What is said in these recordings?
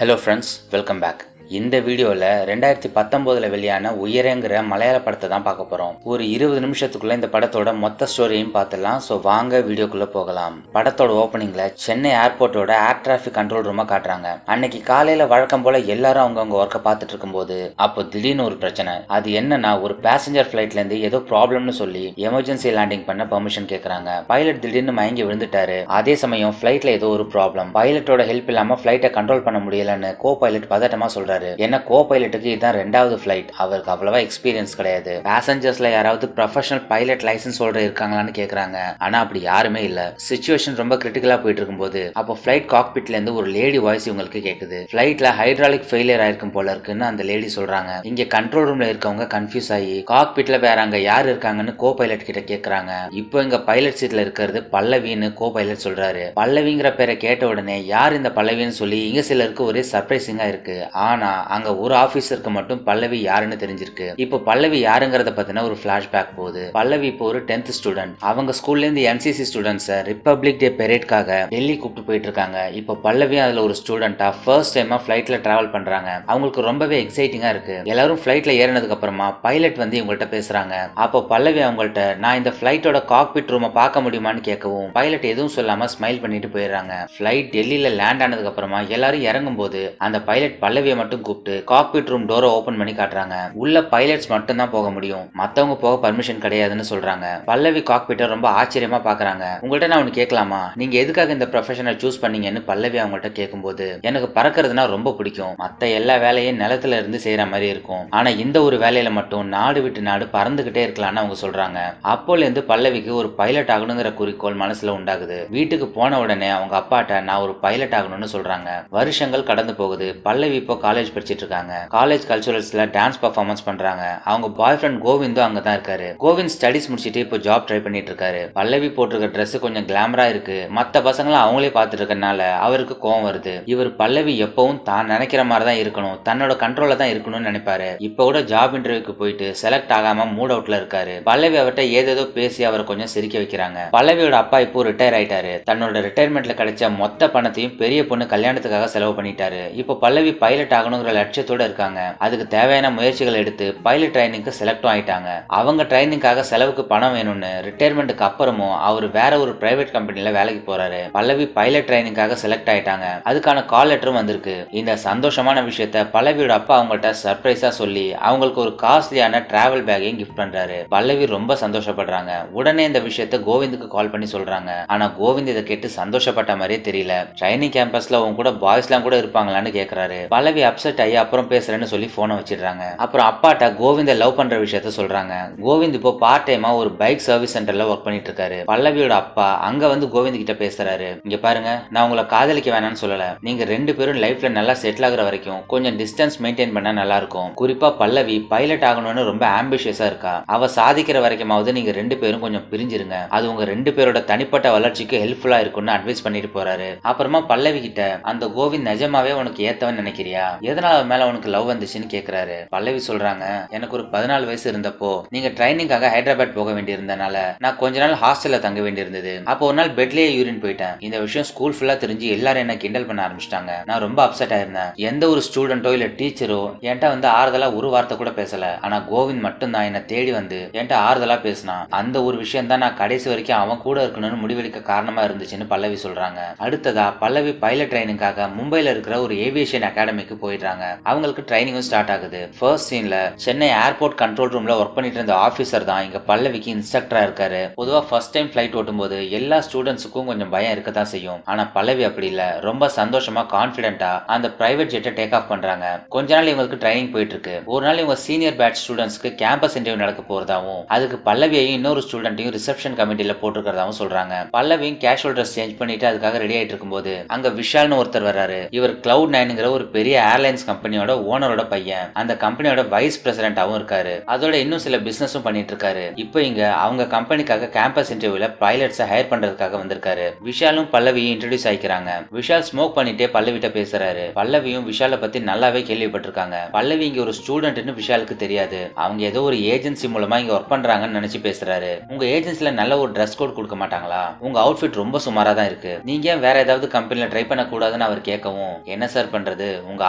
Hello friends, welcome back. இந்த வீடியோல 2019ல வெளியான உயரேங்கிற மலையாள படத்தை தான் பார்க்க போறோம். ஒரு 20 நிமிஷத்துக்குள்ள இந்த படத்தோட மொத்த ஸ்டோரியையும் பார்த்துடலாம். சோ வாங்க வீடியோக்குள்ள போகலாம். படத்தோட ஓபனிங்ல சென்னை ஏர்போர்ட்டோட ஏர் டிராஃபிக் கண்ட்ரோல் ரூமை காட்டுறாங்க. அன்னைக்கு காலையில வழக்கம் போல எல்லாரும் அவங்க ஒர்க்கை பார்த்துட்டு இருக்கும்போது அப்போ திடீர்னு ஒரு பிரச்சனை. அது என்னன்னா ஒரு பேசஞ்சர் ஃபிளைட்ல இருந்து ஏதோ ப்ராப்ளம்னு சொல்லி எமர்ஜென்சி லேண்டிங் பண்ண பெர்மிஷன் கேக்குறாங்க. பைலட் திடீர்னு மயங்கி விழுந்துட்டாரு. அதே சமயம் ஃபிளைட்ல ஏதோ ஒரு ப்ராப்ளம். பைலட்டோட ஹெல்ப் இல்லாம ஃபிளைட்டை கண்ட்ரோல் பண்ண முடியலன்னு கோ பைலட் பதட்டமா சொல்றாரு. ஏன்னா கோ பைலட்டுக்கு இதுதான் 2வது ஃபிளைட். அவருக்கு அவ்வளவா எக்ஸ்பீரியன்ஸ் கிடையாது. பேசஞ்சர்ஸ்ல யாராவது ப்ரொஃபஷனல் பைலட் லைசன்ஸ் ஹோல்டர் இருக்காங்களான்னு கேக்குறாங்க. ஆனா அப்படி யாருமே இல்ல. சிச்சுவேஷன் ரொம்ப கிரிட்டிக்கலா போயிட்டு இருக்கும்போது அப்போ ஃபிளைட் காக்பிட்ல இருந்து ஒரு லேடி வாய்ஸ் இவங்களுக்கு கேக்குது. ஃபிளைட்ல ஹைட்ராலிக் ஃபெயிலியர் ஆயிருக்கும் போல இருக்குன்னு அந்த லேடி சொல்றாங்க. இங்க கண்ட்ரோல் ரூம்ல இருக்கவங்க கன்ஃபியூஸ் ஆகி காக்பிட்ல வேற அங்க யார் இருக்காங்கன்னு கோ பைலட் கிட்ட கேக்குறாங்க. இப்போ இங்க பைலட் சீட்ல இருக்கிறது பல்லவின்னு கோ பைலட் சொல்றாரு. பல்லவிங்கிற பேரை கேட்ட உடனே யார் இந்த பல்லவின்னு சொல்லி இங்க சிலருக்கு ஒரே சர்ப்ரைசிங்கா இருக்கு. ஆனா அங்க ஒரு ஆபீசருக்கு மட்டும் பல்லவி யாருன்னு தெரிஞ்சிருக்கு. இப்போ பல்லவி யாருங்கறத பத்தின ஒரு பிளாஷ்பேக் போகுது. பல்லவி இப்போ ஒரு 10th ஸ்டூடெண்ட். அவங்க ஸ்கூல்ல இருந்து NCC ஸ்டூடெண்ட்ஸ் ரிபப்ளிக் டே பெரேட்காக டெல்லி கூப்பிட்டு போயிட்டு இருக்காங்க. இப்போ பல்லவி அதுல ஒரு ஸ்டூடெண்டா ஃபர்ஸ்ட் டைமா ஃபிளைட்ல டிராவல் பண்றாங்க. அவங்களுக்கு ரொம்பவே எக்ஸைட்டிங்கா இருக்கு. எல்லாரும் ஃபிளைட்ல ஏறினதுக்கு அப்புறமா பைலட் வந்து இவங்கள்ட்ட பேசுறாங்க. அப்போ பல்லவி அவங்கள்ட்ட நான் இந்த ஃபிளைட்டோட காக்பிட் ரூமை பார்க்க முடியுமான்னு கேட்கவும் பைலட் எதுவும் சொல்லாம ஸ்மைல் பண்ணிட்டு போயிடுறாங்க. ஃபிளைட் டெல்லியில லேண்ட் ஆனதுக்கு அப்புறமா எல்லாரும் இறங்கும் போது அந்த பைலட் பல்லவியை மட்டும் கூப்பிட்டு காக்பிட் ரூம் டோரை ஓபன் பண்ணி காட்டுறாங்க. உள்ள பைலட்ஸ் மட்டும் தான் போக முடியும், மத்தவங்க போக பர்மிஷன் கிடையாதுன்னு சொல்றாங்க. பல்லவி காக்பிட்டை ரொம்ப ஆச்சரியமா பாக்குறாங்க. உங்கள்ட்ட நான் ஒன்னு கேட்கலாமா, நீங்க எதுக்காக இந்த ப்ரொஃபஷனை சூஸ் பண்ணீங்கன்னு பல்லவி அவங்கள்ட்ட கேட்கும்போது எனக்கு பறக்கிறதுனா ரொம்ப பிடிக்கும். மத்த எல்லா வேலையும் நிலத்துல இருந்து செய்யற மாதிரி இருக்கும். ஆனா இந்த ஒரு வேலையில மட்டும் நாடு விட்டு நாடு பறந்துகிட்டே இருக்கலாம்னு அவங்க சொல்றாங்க. அப்போல இருந்து பல்லவிக்கு ஒரு பைலட் ஆகணுங்கிற குறிக்கோள் மனசுல உண்டாகுது. வீட்டுக்கு போன உடனே அவங்க அப்பாட்ட நான் ஒரு பைலட் ஆகணும்னு சொல்றாங்க. வருஷங்கள் கடந்து போகுது. பல்லவி இப்போ காலேஜ் படிச்சிட்டு இருக்காங்க. காலேஜ் கல்ச்சுரல்ஸ்ல டான்ஸ் பெர்ஃபார்மன்ஸ் பண்றாங்க. அவங்க பாய் ஃப்ரெண்ட் கோவிந்தும் அங்க தான் இருக்காரு. கோவிந்த் ஸ்டடிஸ் முடிச்சிட்டு இப்போ ஜாப் ட்ரை பண்ணிட்டு இருக்காரு. பல்லவி போட்டிருக்க ட்ரெஸ் கொஞ்சம் கிளாமரா இருக்கு. மத்த பசங்களும் அவங்களே பார்த்துட்டு இருக்கனால அவருக்கு கோவம் வருது. இவர் பல்லவி எப்பவும் தான் நினைக்கிற மாதிரி தான் இருக்கணும், தன்னோட கண்ட்ரோல்ல தான் இருக்கணும்னு நினைப்பாரு. இப்ப கூட ஜாப் இன்டர்வியூக்கு போயிட்டு செலக்ட் ஆகாம மூட் அவுட்ல இருக்காரு. பல்லவி அவர்கிட்ட ஏதேதோ பேசி அவரை கொஞ்சம் சிரிக்க வைக்கிறாங்க. பல்லவியோட அப்பா இப்போ ரிட்டையர் ஆயிட்டாரு. தன்னோட ரிட்டையர்மெண்ட்ல கிடைச்ச மொத்த பணத்தையும் பெரிய பொண்ணு கல்யாணத்துக்காக செலவு பண்ணிட்டாரு. இப்போ பல்லவி பைலட் ஆகணுங்கிற லட்சியத்தோட இருக்காங்க. அதுக்கு தேவையான முயற்சிகள் எடுத்து பைலட் ட்ரைனிங்க்கு செலக்டும் ஆயிட்டாங்க. அவங்க ட்ரைனிங்காக செலவுக்கு பணம் வேணும்னு ரிட்டையர்மெண்ட்டுக்கு அப்புறமும் அவர் வேற ஒரு பிரைவேட் கம்பெனில வேலைக்கு போறாரு. பல்லவி பைலட் ட்ரைனிங்காக செலக்ட் ஆயிட்டாங்க. அதுக்கான கால் லெட்டரும் வந்திருக்கு. இந்த சந்தோஷமான விஷயத்த பல்லவியோட அப்பா அவங்கள்ட்ட சர்ப்ரைஸா சொல்லி அவங்களுக்கு ஒரு காஸ்ட்லியான டிராவல் பேக்கையும் கிஃப்ட் பண்றாரு. பல்லவி ரொம்ப சந்தோஷப்படுறாங்க. உடனே இந்த விஷயத்த கோவிந்துக்கு கால் பண்ணி சொல்றாங்க. ஆனா கோவிந்த் இதை கேட்டு சந்தோஷப்பட்ட மாதிரியே தெரியல. ட்ரைனிங் கேம்பஸ்ல அவங்க கூட பாய்ஸ்லாம் கூட இருப்பாங்களான்னு கேக்குறாரு. பல்லவி அப்செட் ஆகி அப்புறம் பேசுறேன்னு சொல்லி போனை வச்சிடுறாங்க. அப்புறம் அப்பாட்ட கோவிந்த லவ் பண்ற விஷயத்த சொல்றாங்க. கோவிந்த் இப்போ பார்ட் டைமா ஒரு பைக் சர்வீஸ் சென்டர்ல ஒர்க் பண்ணிட்டு இருக்காரு. பல்லவியோட அப்பா அங்க வந்து கோவிந்த் கிட்ட பேசுறாரு. இங்க பாருங்க, நான் உங்களை காதலிக்க வேணாம்னு சொல்லல. நீங்க 2 பேரும் லைஃப்ல நல்லா செட்டில் ஆகுற வரைக்கும் கொஞ்சம் டிஸ்டன்ஸ் மெயின்டைன் பண்ணா நல்லா இருக்கும். குறிப்பா பல்லவி பைலட் ஆகணும்னு ரொம்ப ஆம்பிஷியஸா இருக்கா. அவ சாதிக்கிற வரைக்குமாவது நீங்க 2 பேரும் கொஞ்சம் பிரிஞ்சிருங்க. அது உங்க 2 பேரோட தனிப்பட்ட வளர்ச்சிக்கு ஹெல்ப்ஃபுல்லா இருக்கும்னு அட்வைஸ் பண்ணிட்டு போறாரு. அப்புறமா பல்லவி கிட்ட அந்த கோவிந்த் நிஜமாவே உனக்கு ஏத்தவன் நினைக்கிறியா, எதனால மேல உனக்கு லவ் வந்துச்சுன்னு கேக்குறாரு. பல்லவி சொல்றாங்க, எனக்கு ஒரு 14 வயசு இருந்தப்போ நீங்க ட்ரைனிங்காக ஹைதராபாத் போக வேண்டியிருந்தனால நான் கொஞ்ச நாள் ஹாஸ்டல்ல தங்க வேண்டியிருந்தது. அப்போ ஒரு நாள் பெட்லயே யூரின் போயிட்டேன். இந்த விஷயம் ஸ்கூல் ஃபுல்லா தெரிஞ்சு எல்லாரும் என்ன கிண்டல் பண்ண ஆரம்பிச்சிட்டாங்க. நான் ரொம்ப அப்செட் ஆயிருந்தேன். எந்த ஒரு ஸ்டூடெண்டோ இல்ல டீச்சரோ என்கிட்ட வந்து ஆறுதலா ஒரு வார்த்தை கூட பேசல. ஆனா கோவிந்த் மட்டும் தான் என்ன தேடி வந்து என்கிட்ட ஆறுதலா பேசினான். அந்த ஒரு விஷயம் தான் நான் கடைசி வரைக்கும் அவன் கூட இருக்கணும்னு முடிவெடுக்க காரணமா இருந்துச்சுன்னு பல்லவி சொல்றாங்க. அடுத்ததா பல்லவி பைலட் ட்ரைனிங்காக மும்பைல இருக்கிற ஒரு ஏவியேஷன் அகாடமிக்கு போயிடுறாங்க. அவங்களுக்கு ட்ரைனிங்கும் ஸ்டார்ட் ஆகுது. ஃபர்ஸ்ட் சீன்ல சென்னை ஏர்போர்ட் கண்ட்ரோல் ரூம்ல ஒர்க் பண்ணிட்டு இருந்த ஆபீசர் தான் இங்க பல்லவிக்கு இன்ஸ்ட்ரக்டரா இருக்காரு. பொதுவா ஃபர்ஸ்ட் டைம் ஃபிளைட் ஓட்டும்போது எல்லா ஸ்டூடெண்ட்ஸுக்கும் கொஞ்சம் பயம் இருக்கத்தான் செய்யும். ஆனா பல்லவி அப்படி இல்ல. ரொம்ப சந்தோஷமா கான்பிடென்ட்டா அந்த பிரைவேட் ஜெட்டை டேக் ஆஃப் பண்றாங்க. கொஞ்ச நாள் இவங்களுக்கு ட்ரைனிங் போயிட்டு இருக்கு. ஒரு நாள் இவங்க சீனியர் பேட்ச் ஸ்டூடெண்ட்ஸ்க்கு கேம்பஸ் இன்டர்வியூ நடக்க போறதாவும் அதுக்கு பல்லவியையும் இன்னொரு ஸ்டூடெண்ட்டையும் ரிசப்ஷன் கமிட்டில போட்டுக்கிறதாவும் சொல்றாங்க. பல்லவியும் கேஷுவல் ட்ரெஸ் சேஞ்ச் பண்ணிட்டு அதுக்காக ரெடி ஆயிட்டு இருக்கும்போது அங்க விஷால்னு ஒருத்தர் வர்றாரு. இவர் Cloud9ங்கிற ஒரு பெரிய ஏர்லைன் ஏர்லைன்ஸ் கம்பெனியோட ஓனரோட பையன். அந்த கம்பெனியோட வைஸ் பிரசிடென்டாவும் இருக்காரு. அதோட இன்னும் சில பிசினஸும் பண்ணிட்டு இருக்காரு. இப்போ இங்க அவங்க கம்பெனிக்காக கேம்பஸ் இன்டர்வியூல பைலட்ஸை ஹையர் பண்றதுக்காக வந்திருக்காரு. விஷாலும் பல்லவியும் இன்ட்ரோடியூஸ் ஆயிக்கிறாங்க. விஷால் ஸ்மோக் பண்ணிட்டே பல்லவிட்ட பேசுறாரு. பல்லவியும் விஷாலை பத்தி நல்லாவே கேள்விப்பட்டிருக்காங்க. பல்லவி இங்க ஒரு ஸ்டூடெண்ட்னு விஷாலுக்கு தெரியாது. அவங்க ஏதோ ஒரு ஏஜென்சி மூலமா இங்க ஒர்க் பண்றாங்கன்னு நினைச்சு பேசுறாரு. உங்க ஏஜென்சில நல்ல ஒரு ட்ரெஸ் கோட் கொடுக்க மாட்டாங்களா? உங்க அவுட்ஃபிட் ரொம்ப சுமாரா தான் இருக்கு. நீங்க வேற ஏதாவது கம்பெனில ட்ரை பண்ண கூடாதுன்னு அவர் கேட்கவும், என்ன சார் பண்றது, உங்க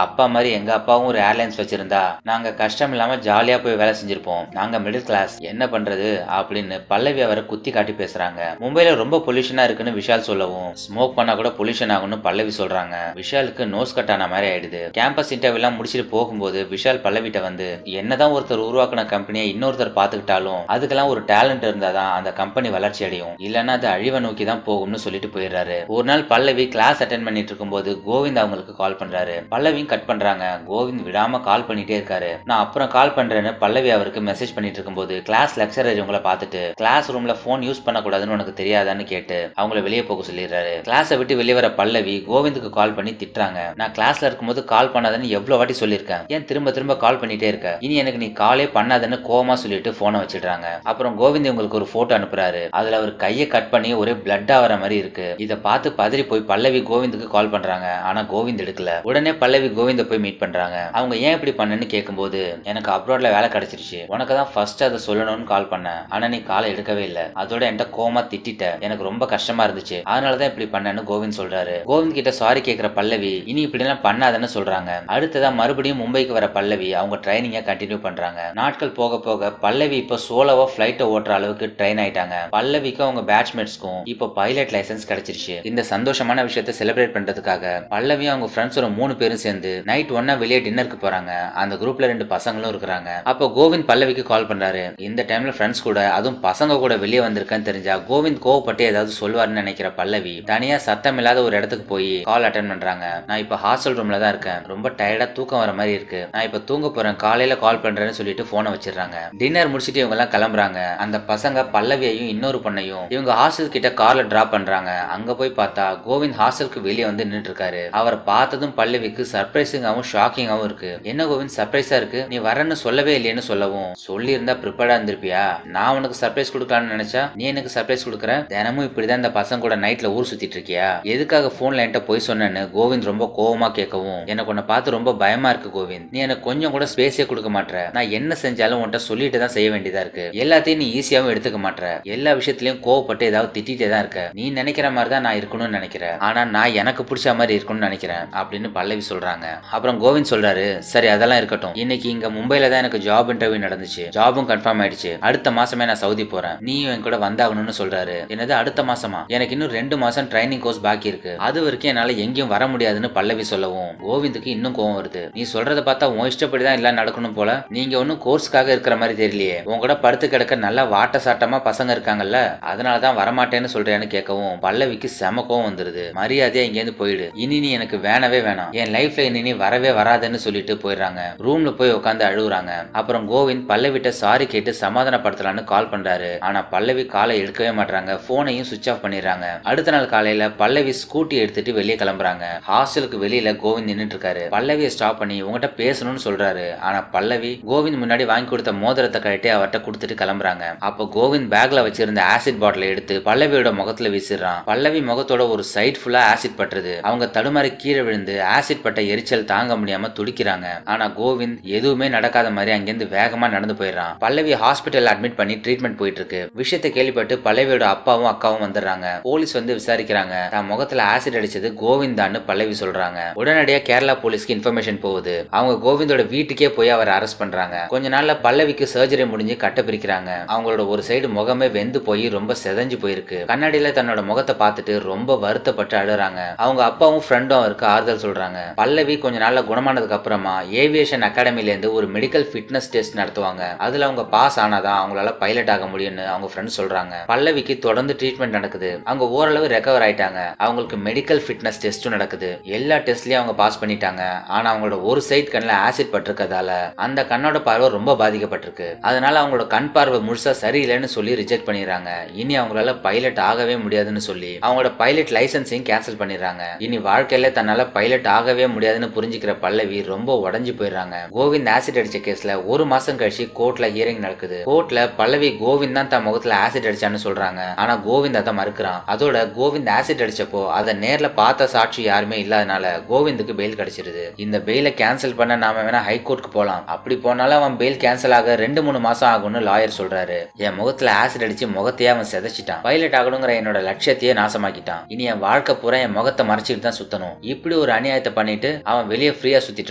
அப்பா மாதிரி எங்க அப்பாவும் ஒரு ஏர்லைன்ஸ் வச்சிருந்தா நாங்க கஷ்டம் இல்லாம ஜாலியா போய் வேலை செஞ்சிருப்போம். நாங்க மிடில் கிளாஸ், என்ன பண்றது அப்படின்னு பல்லவி அவரை குத்தி காட்டி பேசுறாங்க. மும்பைல ரொம்ப பொல்யூஷனா இருக்குன்னு விஷால் சொல்லவும், ஸ்மோக் பண்ணா கூட பொல்யூஷன் ஆகும்னு பல்லவி சொல்றாங்க. விஷாலுக்கு நோஸ் கட் ஆன மாதிரி ஆயிடுது. கேம்பஸ் இன்டர்வியூ எல்லாம் முடிச்சிட்டு போகும்போது விஷால் பல்லவிட்ட வந்து, என்னதான் ஒருத்தர் உருவாக்குன கம்பெனியை இன்னொருத்தர் பாத்துக்கிட்டாலும் அதுக்கெல்லாம் ஒரு டேலண்ட் இருந்தாதான் அந்த கம்பெனி வளர்ச்சி அடையும், இல்லன்னா அது அழிவை நோக்கி தான் போகும்னு சொல்லிட்டு போயிடுறாரு. ஒரு நாள் பல்லவி கிளாஸ் அட்டென்ட் பண்ணிட்டு இருக்கும்போது கோவிந்த் அவங்களுக்கு கால் பண்றாரு. பல்லவியும் கட் பண்றாங்க. கோவிந்த் விடாம கால் பண்ணிட்டே இருக்காரு. நான் அப்புறம் கால் பண்றேன்னு பல்லவி அவருக்கு மெசேஜ் பண்ணிட்டு இருக்கும்போது கிளாஸ் லெக்சரர் இவங்களை பார்த்துட்டு, கிளாஸ் ரூம்ல போன் யூஸ் பண்ண கூடாதுன்னு உனக்கு தெரியாதான்னு கேட்டு அவங்கள வெளியே போக சொல்லிடுறாரு. கிளாஸை விட்டு வெளியே வர பல்லவி கோவிந்துக்கு கால் பண்ணி திட்டுறாங்க. நான் கிளாஸ்ல இருக்கும்போது கால் பண்ணாதன்னு எவ்வளவு வாட்டி சொல்லியிருக்கேன், ஏன் திரும்ப திரும்ப கால் பண்ணிட்டே இருக்க, இனி எனக்கு நீ காலே பண்ணாதன்னு கோவமா சொல்லிட்டு போனை வச்சிடுறாங்க. அப்புறம் கோவிந்த் உங்களுக்கு ஒரு போட்டோ அனுப்புறாரு. அதுல அவர் கையை கட் பண்ணி ஒரே பிளட் ஆகிற மாதிரி இருக்கு. இதை பார்த்து பதறி போய் பல்லவி கோவிந்துக்கு கால் பண்றாங்க. ஆனா கோவிந்த் எடுக்கல. உடனே பல்லவி கோவிந்த போய் மீட் பண்றாங்க. அவங்க ஏன் இப்படி பண்ணன்னு கேட்கும்போது, எனக்கு அப்ராட்ல வேலை கிடைச்சிருச்சு, உனக்கு தான் ஃபர்ஸ்ட் அதை சொல்லணும்னு கால் பண்ணேன், ஆனா நீ காலை எடுக்கவே இல்லை, அதோட என்கிட்ட கோமா திட்டிட்ட, எனக்கு ரொம்ப கஷ்டமா இருந்துச்சு, அதனாலதான் இப்படி பண்ணேன்னு கோவிந்த் சொல்றாரு. கோவிந்த் கிட்ட சாரி கேட்கிற பல்லவி இனி இப்படி எல்லாம் பண்ணாதன்னு சொல்றாங்க. அடுத்ததான் மறுபடியும் மும்பைக்கு வர பல்லவி அவங்க ட்ரைனிங்கை கண்டினியூ பண்றாங்க. நாட்கள் போக போக பல்லவி இப்போ சோலோவா பிளைட்டை ஓட்டுற அளவுக்கு ட்ரெயின் ஆயிட்டாங்க. பல்லவிக்கும் அவங்க பேட்ச்மேட்ஸ்க்கும் இப்போ பைலட் லைசன்ஸ் கிடைச்சிருச்சு. இந்த சந்தோஷமான விஷயத்தை செலிப்ரேட் பண்றதுக்காக பல்லவியும் அவங்க ஃப்ரெண்ட்ஸோட 3 பேரும் சேர்ந்து நைட் ஒன்னா வெளியே டின்னருக்கு போறாங்க. அந்த குரூப்ல 2 பசங்களும் இருக்கிறாங்க. அப்போ கோவிந்த் பல்லவிக்கு கால் பண்றாரு. இந்த டைம்ல ஃப்ரெண்ட்ஸ் கூட அதுவும் பசங்க கூட வெளியே வந்திருக்கேன்னு தெரிஞ்சா கோவிந்த் கோவப்பட்டு ஏதாவது சொல்வாருன்னு நினைக்கிற பல்லவி தனியா சத்தம் இல்லாத ஒரு இடத்துக்கு போய் கால் அட்டென்ட் பண்றாங்க. நான் இப்ப ஹாஸ்டல் ரூம்ல தான் இருக்கேன், ரொம்ப டயர்டா தூக்கம் வர மாதிரி இருக்கு, நான் இப்ப தூங்க போறேன், காலையில கால் பண்றேன்னு சொல்லிட்டு போனை வச்சிடறாங்க. டின்னர் முடிச்சிட்டு இவங்க எல்லாம் கிளம்புறாங்க. அந்த பசங்க பல்லவியையும் இன்னொரு பொண்ணையும் இவங்க ஹாஸ்டல் கிட்ட கார்ல டிராப் பண்றாங்க. அங்க போய் பார்த்தா கோவிந்த் ஹாஸ்டலுக்கு வெளியே வந்து நின்னுட்டு இருக்காரு. அவரை பார்த்ததும் பல்லவிக்கு சர்ப்ரைசிங்காவும் ஷாக்கிங்காவும் இருக்கு. என்ன கோவிந்த் சர்ப்ரைஸா இருக்கு, நீ வரேன்னு சொல்லவே இல்லையேன்னு சொல்லவும், சொல்லி இருந்தா ப்ரிப்பேர்டா இருந்திருப்பியா, நான் உனக்கு சர்ப்ரைஸ் கொடுக்கலாம்னு நினைச்சா நீ எனக்கு சர்ப்ரைஸ் கொடுக்குற, தினமும் இப்படிதான் இந்த பசங்க கூட நைட்ல ஊர் சுத்திட்டு இருக்கியா, எதுக்காக போன்ல என்கிட்ட போய் சொன்னேன்னு கோவிந்த் ரொம்ப கோவமா கேட்கவும், எனக்கு உன்னை பார்த்து ரொம்ப பயமா இருக்கு கோவிந்த், நீ எனக்கு கொஞ்சம் கூட ஸ்பேஸே கொடுக்க மாட்டேற, நான் என்ன செஞ்சாலும் உன்கிட்ட சொல்லிட்டு தான் செய்ய வேண்டியதா இருக்கு, எல்லாத்தையும் நீ ஈஸியாவும் எடுத்துக்க மாட்டேற, எல்லா விஷயத்திலயும் கோவப்பட்டு ஏதாவது திட்டிட்டே தான் இருக்க, நீ நினைக்கிற மாதிரி தான் நான் இருக்கணும்னு நினைக்கிறேன், ஆனா நான் எனக்கு பிடிச்ச மாதிரி இருக்கணும்னு நினைக்கிறேன் அப்படின்னு பல்லவி சொல்றாங்க. அப்புறம் கோவிந்த் சொல்றாரு, சரி அதெல்லாம் இருக்கட்டும், இன்னைக்கு இங்க மும்பைல தான் எனக்கு ஜாப் இன்டர்வியூ நடந்துச்சு, ஜாபும் கன்ஃபார்ம் ஆயிடுச்சு, அடுத்த மாசமே நான் சவுதி போறேன், நீயும் என் கூட வந்தாகணும்னு சொல்றாரு. என்னது அடுத்த மாசமா, எனக்கு இன்னும் 2 மாசம் ட்ரைனிங் கோர்ஸ் பாக்கி இருக்கு, அது வரைக்கும் என்னால எங்கேயும் வர முடியாதுன்னு பல்லவி சொல்லவும் கோவிந்துக்கு இன்னும் கோவம் வருது. நீ சொல்றத பார்த்தா உன் இஷ்டப்படிதான் எல்லாம் நடக்கணும் போல, நீங்க ஒன்னும் கோர்ஸ்க்காக இருக்கிற மாதிரி தெரியலையே, உன் கூட படுத்து கிடக்க நல்லா வாட்ட சாட்டமா பசங்க இருக்காங்கல்ல, அதனாலதான் வரமாட்டேன்னு சொல்றேன்னு கேட்கவும் பல்லவிக்கு செம கோவம் வந்துருது. மரியாதையா இங்கேருந்து போயிடு, இனி நீ எனக்கு வேணவே வேணாம், என் லைஃப்ல இனி வரவே வராதுன்னு சொல்லிட்டு போயிடுறாங்க. ரூம்ல போய் உட்காந்து அழுகுறாங்க. அப்புறம் கோவிந்த் பல்லவிட்ட சாரி கேட்டு சமாதானப்படுத்தலான்னு கால் பண்றாரு. ஆனா பல்லவி காலை எடுக்கவே மாட்டாங்க, போனையும் சுவிட்ச் ஆஃப் பண்ணிடுறாங்க. அடுத்த நாள் காலையில பல்லவி ஸ்கூட்டி எடுத்துட்டு வெளியே கிளம்புறாங்க. ஹாஸ்டலுக்கு வெளியில கோவிந்த் நின்னுட்டு இருக்காரு. பல்லவியை ஸ்டாப் பண்ணி உங்ககிட்ட பேசணும்னு சொல்றாரு. ஆனா பல்லவி கோவிந்த் முன்னாடி வாங்கி கொடுத்த மோதிரத்தை கழட்டி அவர்கிட்ட கொடுத்துட்டு கிளம்புறாங்க. அப்போ கோவிந்த் பேக்ல வச்சிருந்த ஆசிட் பாட்டிலை எடுத்து பல்லவியோட முகத்துல வீசிடுறான். பல்லவி முகத்தோட ஒரு சைட் ஃபுல்லா ஆசிட் பட்டுறது. அவங்க தடுமாறி கீழே விழுந்து ஆசிட் பட்ட எரிச்சல் தாங்க முடியாம துடிக்கிறாங்க. ஆனா கோவிந்த் எதுவுமே நடக்காத மாதிரி அங்கிருந்து வேகமா நடந்து போயிடுறான். பல்லவி ஹாஸ்பிட்டல் அட்மிட் பண்ணி ட்ரீட்மெண்ட் போயிட்டு இருக்கு. விஷயத்தை கேள்விப்பட்டு பல்லவியோட அப்பாவும் அக்காவும் வந்துடுறாங்க. போலீஸ் வந்து விசாரிக்கிறாங்க. தான் முகத்துல ஆசிட் அடிச்சது கோவிந்தான்னு பல்லவி சொல்றாங்க. உடனடியா கேரளா போலீஸ்க்கு இன்ஃபர்மேஷன் போகுது. அவங்க கோவிந்தோட வீட்டுக்கே போய் அவரை அரெஸ்ட் பண்றாங்க. கொஞ்ச நாள்ல பல்லவிக்கு சர்ஜரி முடிஞ்சு கட்ட பிரிக்கிறாங்க. அவங்களோட ஒரு சைடு முகமே வெந்து போய் ரொம்ப செதஞ்சு போயிருக்கு. கண்ணாடியில தன்னோட முகத்தை பார்த்துட்டு ரொம்ப வருத்தப்பட்டு அழுறாங்க. அவங்க அப்பாவும் ஃப்ரெண்டும் அவருக்கு ஆறுதல் சொல்றாங்க. பல்லவி கொஞ்ச நாள்ல குணமானதுக்கு அப்புறமா ஏவியேஷன் அகாடமில இருந்து ஒரு மெடிக்கல் ஃபிட்னஸ் டெஸ்ட் நடத்துவாங்க. அதுல அவங்க பாஸ் ஆனாதான் அவங்களால பைலட் ஆக முடியும்னு அவங்க ஃப்ரெண்ட்ஸ் சொல்றாங்க. பல்லவிக்கு தொடர்ந்து ட்ரீட்மெண்ட் நடக்குது. அவங்க ஓரளவு ரெக்கவர் ஆயிட்டாங்க. அவங்களுக்கு மெடிக்கல் ஃபிட்னஸ் டெஸ்டும் நடக்குது. எல்லா டெஸ்ட்லயும் அவங்க பாஸ் பண்ணிட்டாங்க. ஆனா அவங்களோட ஒரு சைட் கண்ணுல ஆசிட் பட்டிருக்கதால அந்த கண்ணோட பார்வை ரொம்ப பாதிக்கப்பட்டிருக்கு. அதனால அவங்களோட கண் பார்வை முழுசா சரியில்லைன்னு சொல்லி ரிஜெக்ட் பண்ணிடுறாங்க. இனி அவங்களால பைலட் ஆகவே முடியாதுன்னு சொல்லி அவங்களோட பைலட் லைசன்ஸையும் கேன்சல் பண்ணிடுறாங்க. இனி வாழ்க்கையில தன்னால பைலட் ஆகவே முடியாதுன்னு புரிஞ்சு புரிஞ்சுக்கிற பல்லவி ரொம்ப உடஞ்சு போயிடுறாங்க. கோவிந்த் ஆசிட் அடிச்ச கேஸ்ல 1 மாசம் கழிச்சு கோர்ட்ல ஹியரிங் நடக்குது. கோர்ட்ல பல்லவி கோவிந்த் தான் தன் முகத்துல ஆசிட் அடிச்சான்னு சொல்றாங்க. ஆனா கோவிந்த் அதை மறுக்கிறான். அதோட கோவிந்த் ஆசிட் அடிச்சப்போ அதை நேர்ல பார்த்த சாட்சி யாருமே இல்லாதனால கோவிந்துக்கு பெயில் கிடைச்சிருது. இந்த பெயில கேன்சல் பண்ண நாம வேணா ஹைகோர்ட்டுக்கு போலாம். அப்படி போனாலும் அவன் பெயில் கேன்சல் ஆக 2-3 மாசம் ஆகும்னு லாயர் சொல்றாரு. என் முகத்துல ஆசிட் அடிச்சு முகத்தையே அவன் செதைச்சிட்டான். பைலட் ஆகணுங்கிற என்னோட லட்சியத்தையே நாசமாக்கிட்டான். இனி என் வாழ்க்கை பூரா என் முகத்தை மறைச்சிட்டு தான் சுத்தணும். இப்படி ஒரு அநியாயத்தை பண்ணிட்டு அவன் வெளியே ஃப்ரீயா சுத்திட்டு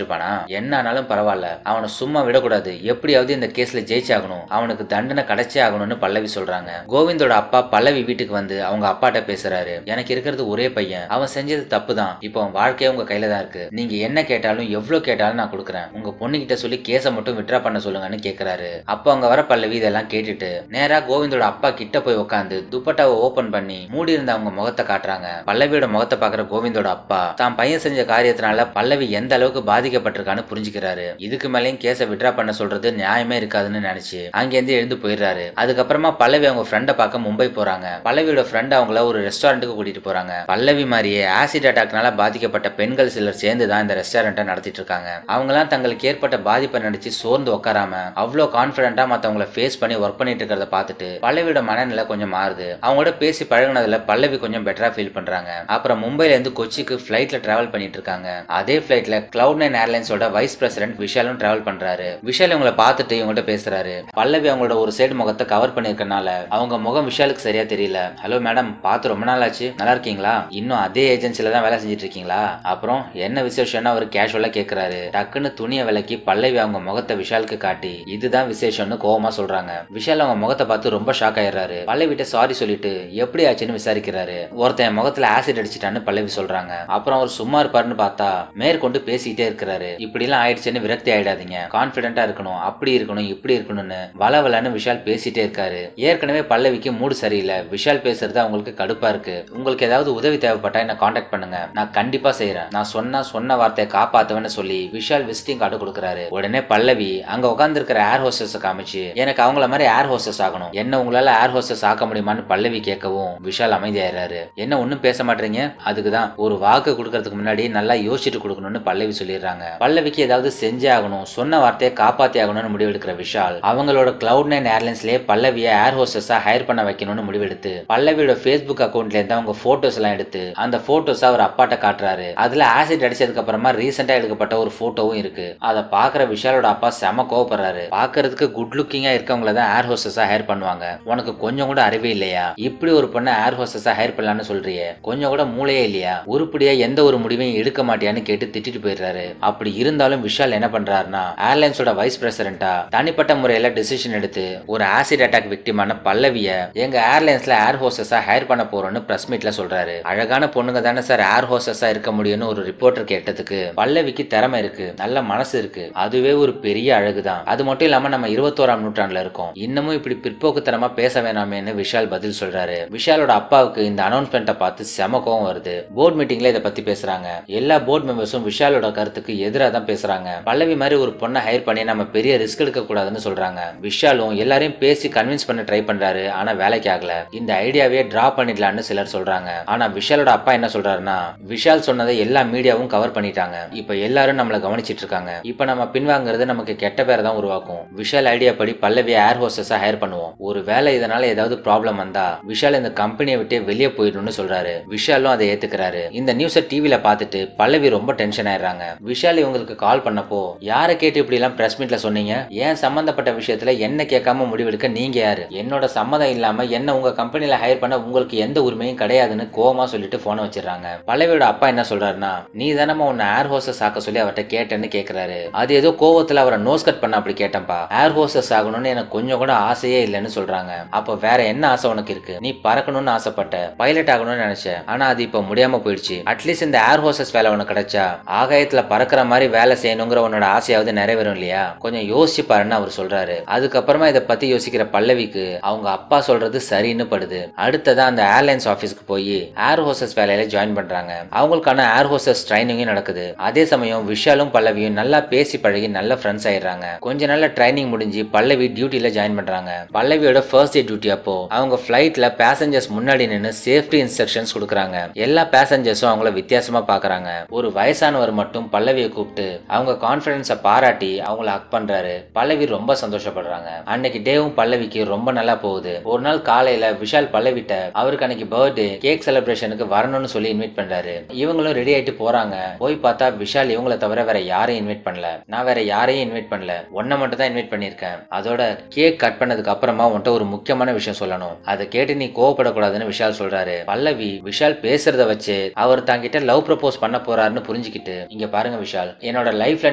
இருப்பானா? என்ன ஆனாலும் பரவாயில்ல, அவனை சும்மா விடக்கூடாது. எப்படியாவது இந்த கேஸ்ல ஜெயிச்சாகணும். அவனுக்கு தண்டனை கிடைச்சே ஆகணும்னு பல்லவி சொல்றாங்க. கோவிந்தோட அப்பா பல்லவி வீட்டுக்கு வந்து அவங்க அப்பாட்ட பேசுறாரு. எனக்கு இருக்கிறது ஒரே பையன், அவன் செஞ்சது தப்பு தான். இப்போ அவன் வாழ்க்கையே உங்க கையில தான் இருக்கு. நீங்க என்ன கேட்டாலும் எவ்வளவு கேட்டாலும் நான் கொடுக்குறேன். உங்க பொண்ணு கிட்ட சொல்லி கேஸை மட்டும் விட்ரா பண்ண சொல்லுங்கன்னு கேக்குறாரு. அப்போ அங்க வர பல்லவி இதெல்லாம் கேட்டுட்டு நேரா கோவிந்தோட அப்பா கிட்ட போய் உட்காந்து துப்பட்டாவை ஓபன் பண்ணி மூடி இருந்த அவங்க முகத்தை காட்டுறாங்க. பல்லவியோட முகத்தை பாக்குற கோவிந்தோட அப்பா தான் பையன் செஞ்ச காரியத்தினால பல்லவி எந்த அளவுக்கு பாதிக்கப்பட்டிருக்கான்னு புரிஞ்சுக்கிறாரு. இதுக்கு மேலேயும் கேஸை விட்ரா பண்ண சொல்றது நியாயமே இருக்காதுன்னு நினைச்சு அங்கிருந்து எழுந்து போயிடுறாரு. அதுக்கப்புறமா பல்லவி அவங்க ஃப்ரெண்டை பார்க்க மும்பை போறாங்க. பல்லவியோட ஃப்ரெண்ட் அவங்கள ஒரு ரெஸ்டாரண்ட்டுக்கு கூட்டிட்டு போறாங்க. பல்லவி மாதிரியே ஆசிட் அட்டாக்னால பாதிக்கப்பட்ட பெண்கள் சிலர் சேர்ந்து தான் இந்த ரெஸ்டாரண்ட்டை நடத்திட்டு இருக்காங்க. அவங்களாம் தங்களுக்கு ஏற்பட்ட பாதிப்பை நினைச்சு சோர்ந்து உட்காராம அவ்வளோ கான்பிடண்டா மத்தவங்களை ஃபேஸ் பண்ணி ஒர்க் பண்ணிட்டு இருக்கிறத பார்த்துட்டு பல்லவியோட மனநிலை கொஞ்சம் மாறுது. அவங்களோட பேசி பழகுனதுல பல்லவி கொஞ்சம் பெட்டரா ஃபீல் பண்றாங்க. அப்புறம் மும்பைல இருந்து கொச்சிக்கு ஃபிளைட்ல டிராவல் பண்ணிட்டு இருக்காங்க. அதே ஃபிளைட்ல Cloud9 ஏர்லைன்ஸோட வைஸ் பிரசிடென்ட் விஷாலும் டிராவல் பண்றாரு. விஷால் இவங்களை பார்த்துட்டு இவங்ககிட்ட பேசுறாரு. பல்லவி அவங்களோட ஒரு சைடு முகத்தை கவர் பண்ணிருக்கனால அவங்க முகம் விஷாலுக்கு சரியா தெரியல. ஹலோ மேடம், பார்த்து ரொம்ப நாள் ஆச்சு, நல்லா இருக்கீங்களா? இன்னும் அதே ஏஜென்சில தான் வேலை செஞ்சுட்டு இருக்கீங்களா? அப்புறம் என்ன விசேஷம்னு அவர் கேஷுவலா கேக்குறாரு. டக்குன்னு துணியை விலக்கி பல்லவி அவங்க முகத்தை விஷாலுக்கு காட்டி இதுதான் விசேஷம்னு கோவமா சொல்றாங்க. விஷால் அவங்க முகத்தை பார்த்து ரொம்ப ஷாக் ஆயிடுறாரு. பல்லவிட்ட சாரி சொல்லிட்டு எப்படி ஆச்சுன்னு விசாரிக்கிறாரு. ஒருத்தன் முகத்துல ஆசிட் அடிச்சிட்டான்னு பல்லவி சொல்றாங்க. அப்புறம் அவர் சும்மா இருப்பாருன்னு பார்த்தா மேற்கொண்டு பேசிக்கிட்டே இருக்கிறாரு. இப்படி எல்லாம் ஆயிடுச்சுன்னு விரக்தி ஆயிடாதீங்க, கான்பிடென்டா இருக்கணும், அப்படி இருக்கணும், இப்படி இருக்கணும்னு வளவலன்னு விஷால் பேசிட்டே இருக்காரு. ஏற்கனவே பல்லவிக்கு மூடு சரியில்லை. விஷால் பேசுறது அவங்களுக்கு கடுப்பா இருக்கு. உங்களுக்கு ஏதாவது உதவி தேவைப்பட்டா என்ன கான்டாக்ட் பண்ணுங்க, நான் கண்டிப்பா செய்யறேன். நான் சொன்ன வார்த்தையை காப்பாத்துவேன்னு சொல்லி விஷால் விசிட்டிங் கார்டு கொடுக்குறாரு. உடனே பல்லவி அங்க உட்கார்ந்து இருக்கிற ஏர் ஹோஸ்டஸ் காமிச்சு எனக்கு அவங்கள மாதிரி ஏர் ஹோஸ்டஸ் ஆகணும், என்ன உங்களால ஏர் ஹோஸ்டஸ் ஆக்க முடியுமான்னு பல்லவி கேட்கவும் விஷால் அமைதியாயிராரு. என்ன ஒன்னும் பேச மாட்டீங்க? அதுக்குதான் ஒரு வாக்கு கொடுக்கறதுக்கு முன்னாடி நல்லா யோசிச்சுட்டு கொடுக்கணும்னு பல்லவி சொல்லிடுறாங்க. பல்லவிக்கு ஏதாவது செஞ்சே ஆகணும், சொன்ன வார்த்தையை காப்பாத்தி ஆகணும்னு முடிவெடுக்கிற விஷால் அவங்களோட Cloud9 ஏர்லைன்ஸ்லயே பல்லவியை ஏர் ஹோஸ்டஸா ஹையர் பண்ண வைக்கணும்னு முடிவெடுத்து பல்லவியோட Facebook அக்கௌண்ட்ல இருந்து அவங்க போட்டோஸ் எல்லாம் எடுத்து அந்த போட்டோஸ் அவர் அப்பாட்ட காட்டுறாரு. அதுல ஆசிட் அடிச்சதுக்கு அப்புறமா ரீசெண்டா எடுக்கப்பட்ட ஒரு போட்டோவும் இருக்கு. அதை பாக்குற விஷாலோட அப்பா செம கோவப்படுறாரு. பாக்குறதுக்கு குட் லுக்கிங்கா இருக்கவங்கள தான் ஏர் ஹோஸ்டஸா ஹையர் பண்ணுவாங்க, உனக்கு கொஞ்சம் கூட அறிவே இல்லையா? இப்படி ஒரு பொண்ணை ஏர் ஹோஸ்டஸா ஹையர் பண்ணலாம்னு சொல்றியே, கொஞ்சம் கூட மூளையே இல்லையா? உருப்படியா எந்த ஒரு முடிவையும் எடுக்க மாட்டியான்னு கேட்டு திட்டிட்டு போயிடுறாரு. அப்படி இருந்தாலும் விஷால் என்ன பண்றாருன்னா ஏர்லைன்ஸோட வைஸ் பிரசிடென்டா தனிப்பட்ட முறையில டிசிஷன் எடுத்து ஒரு ஆசிட் அட்டாக் விக்டிமான பல்லவிய எங்க ஏர்லைன்ஸ்ல ஏர் ஹோஸ்டஸா ஹையர் பண்ண போறோம்னு பிரஸ் மீட்ல சொல்றாரு. அழகான பொண்ணுங்க தானே சார் ஏர் ஹோஸ்டஸா இருக்க முடியும்னு ஒரு ரிப்போர்ட்டர் கேட்டதுக்கு பல்லவிக்கு திறமை இருக்கு, நல்ல மனசு இருக்கு, அதுவே ஒரு பெரிய அழகுதான். அது மட்டும் இல்லாம நம்ம 21ஆம் நூற்றாண்டுல இருக்கோம், இன்னமும் இப்படி பிற்போக்குத்தனமா பேச வேணாமேன்னு விஷால் பதில் சொல்றாரு. விஷாலோட அப்பாவுக்கு இந்த அனௌன்ஸ்மெண்ட்டை பார்த்து செம கோவம் வருது. போர்ட் மீட்டிங்ல இதை பத்தி பேசுறாங்க. எல்லா போர்ட் மெம்பர்ஸும் விஷாலோட கருத்துக்கு எதிராக தான் பேசுறாங்க. பல்லவி மாதிரி ஒரு பொண்ணை ஹையர் பண்ணி நம்ம பெரிய ரிஸ்க் எடுக்க கூடாதுன்னு சொல்றாங்க. விஷாலும் எல்லாரையும் பேசி கன்வின்ஸ் பண்ண ட்ரை பண்றாரு. ஆனா வேலைக்கு ஆகல. இந்த ஐடியாவே டிராப் பண்ணிடலாம்னு சிலர் சொல்றாங்க. ஆனா விஷாலோட அப்பா என்ன சொல்றாருன்னா விஷால் சொன்னதை எல்லா மீடியாவும் கவர் பண்ணிட்டாங்க, இப்ப எல்லாரும் நம்மள கவனிச்சிட்டு இருக்காங்க, இப்ப நம்ம பின்வாங்கிறது நமக்கு கெட்ட பேரை தான் உருவாக்கும். விஷால் ஐடியா படி பல்லவி ஏர் ஹோஸ்டஸா ஹையர் பண்ணுவோம். ஒரு வேலை இதனால ஏதாவது ப்ராப்ளம் வந்தா விஷால் இந்த கம்பெனியை விட்டு வெளியே போயிடணும்னு சொல்றாரு. விஷாலும் அதை ஏத்துக்கிறாரு. இந்த நியூஸை டிவில பார்த்துட்டு பல்லவி ரொம்ப டென்ஷன் ஆயிடுறாங்க. விஷால் இவங்களுக்கு கால் பண்ணப்போ யாரை கேட்டு இப்படி எல்லாம் பிரஸ் மீட்ல சொன்னீங்க, ஏன் சம்பந்தப்பட்ட விஷயத்துல என்ன கேட்காம முடிவெடுக்க நீங்க யாரு, என்னோட சம்மதம் இல்லாம என்ன உங்க கம்பெனில ஹையர் பண்ண உங்களுக்கு எந்த உரிமையும் கிடையாதுன்னு கோவமா சொல்லிட்டு போனை வச்சிடறாங்க. பல்லவியோட அப்பா என்ன சொல்றாருன்னா நீ தானமா உன்னை ஏர் ஹோஸ்டஸ் ஆக்க சொல்லி அவர்கிட்ட கேட்டேன்னு கேக்குறாரு. அது ஏதோ கோவத்துல அவரை நோஸ் கட் பண்ண அப்படி கேட்டேன்பா, ஏர் ஹோஸ்டஸ் ஆகணும்னு எனக்கு கொஞ்சம் கூட ஆசையே இல்லைன்னு சொல்றாங்க. அப்ப வேற என்ன ஆசை உனக்கு இருக்கு? நீ பறக்கணும்னு ஆசைப்பட்ட, பைலட் ஆகணும்னு நினைச்ச, ஆனா அது இப்ப முடியாம போயிடுச்சு. அட்லீஸ்ட் இந்த ஏர் ஹோஸ்டஸ் வேலை உனக்கு கிடைச்சா ஆகாயத்துல பறக்கிற மாதிரி வேலை செய்யணுங்கிற உன்னோட ஆசையாவது நிறைவேறும் இல்லையா? கொஞ்சம் யோசிச்சு பாருன்னு அவர் சொல்றாரு. அதுக்கப்புறமா இதை பத்தி யோசிக்கிற பல்லவிக்கு அவங்க அப்பா சொல்றது சரின்னு படுது. அடுத்ததா அந்த ஏர்லைன்ஸ் ஆபீஸ்க்கு போய் ஏர் ஹோஸ்டஸ் வேலையில ஜாயின் பண்றாங்க. அவங்களுக்கான ஏர் ஹோஸ்டஸ் ட்ரைனிங்கும் நடக்குது. அதே சமயம் விஷாலும் பல்லவியும் நல்லா பேசி பழகி நல்ல ஃப்ரெண்ட்ஸ் ஆயிடுறாங்க. கொஞ்ச நாள்ல ட்ரைனிங் முடிஞ்சு பல்லவி டியூட்டில ஜாயின் பண்றாங்க. பல்லவியோட ஃபர்ஸ்ட் டே டியூட்டி அப்போ அவங்க ஃபிளைட்ல பேசஞ்சர்ஸ் முன்னாடி நின்று சேஃப்டி இன்ஸ்ட்ரக்ஷன்ஸ் கொடுக்குறாங்க. எல்லா பேசஞ்சர்ஸும் அவங்கள வித்தியாசமா பாக்குறாங்க. ஒரு வயசானவர் சார் மட்டும் பல்லவியை கூப்பிட்டு அவங்க கான்பிடன்ஸை பாராட்டி அவங்கள ஹக் பண்றாரு. பல்லவி ரொம்ப சந்தோஷப்படுறாங்க. அன்னைக்கு டேவும் பல்லவிக்கு ரொம்ப நல்லா போகுது. ஒரு நாள் காலையில விஷால் பல்லவிட்ட அவருக்கு அன்னைக்கு பர்த்டே கேக் செலிப்ரேஷனுக்கு வரணும்னு சொல்லி இன்வைட் பண்றாரு. இவங்களும் ரெடி ஆயிட்டு போறாங்க. போய் பார்த்தா விஷால் இவங்கள தவிர வேற யாரையும் இன்வைட் பண்ணல. நான் வேற யாரையும் இன்வைட் பண்ணல, ஒன்ன மட்டும் தான் இன்வைட் பண்ணிருக்கேன். அதோட கேக் கட் பண்ணதுக்கு அப்புறமா உன்கிட்ட ஒரு முக்கியமான விஷயம் சொல்லணும், அதை கேட்டு நீ கோவப்படக்கூடாதுன்னு விஷால் சொல்றாரு. பல்லவி விஷால் பேசுறத வச்சு அவர் தங்கிட்ட லவ் ப்ரப்போஸ் பண்ண போறாருன்னு புரிஞ்சுக்கிட்டு, இங்க பாருங்க விஷால், என்னோட லைஃப்ல